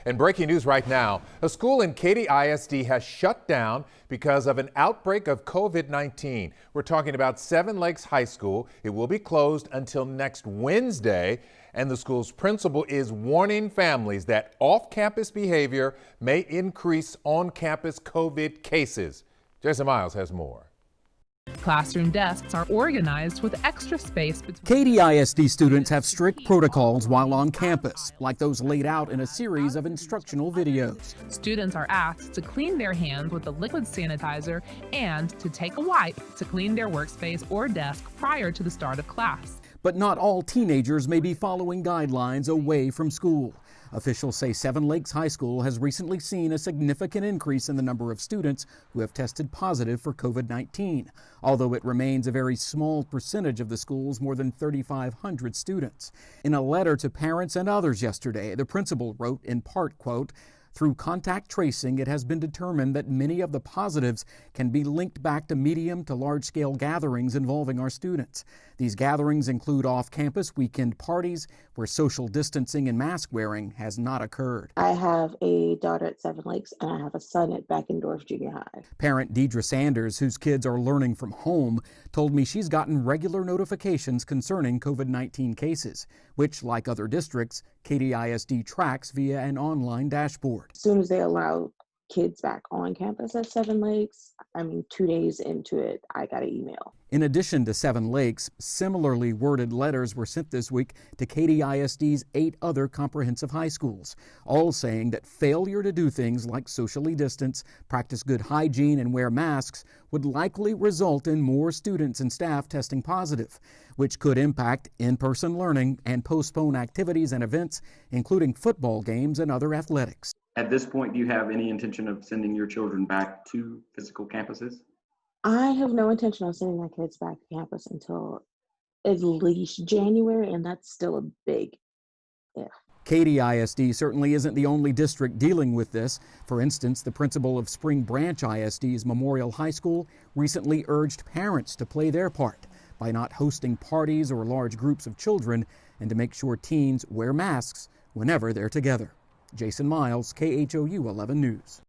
And breaking news right now, a school in Katy ISD has shut down because of an outbreak of COVID-19. We're talking about Seven Lakes High School. It will be closed until next Wednesday, and the school's principal is warning families that off-campus behavior may increase on-campus COVID cases. Jason Miles has more. Classroom desks are organized with extra space between. Katy ISD students have strict protocols while on campus, like those laid out in a series of instructional videos. Students are asked to clean their hands with a liquid sanitizer and to take a wipe to clean their workspace or desk prior to the start of class. But not all teenagers may be following guidelines away from school. Officials say Seven Lakes High School has recently seen a significant increase in the number of students who have tested positive for COVID-19, although it remains a very small percentage of the school's more than 3,500 students. In a letter to parents and others yesterday, the principal wrote in part, quote, "Through contact tracing, it has been determined that many of the positives can be linked back to medium to large-scale gatherings involving our students. These gatherings include off-campus weekend parties where social distancing and mask wearing has not occurred." I have a daughter at Seven Lakes and I have a son at Beckendorf Junior High. Parent Deidre Sanders, whose kids are learning from home, told me she's gotten regular notifications concerning COVID-19 cases, which, like other districts, Katy ISD tracks via an online dashboard. As soon as they allow kids back on campus at Seven Lakes, 2 days into it, I got an email. In addition to Seven Lakes, similarly worded letters were sent this week to Katy ISD's 8 other comprehensive high schools, all saying that failure to do things like socially distance, practice good hygiene, and wear masks would likely result in more students and staff testing positive, which could impact in-person learning and postpone activities and events, including football games and other athletics. At this point, do you have any intention of sending your children back to physical campuses? I have no intention of sending my kids back to campus until at least January, and that's still a big if. Katy ISD certainly isn't the only district dealing with this. For instance, the principal of Spring Branch ISD's Memorial High School recently urged parents to play their part by not hosting parties or large groups of children and to make sure teens wear masks whenever they're together. Jason Miles, KHOU 11 News.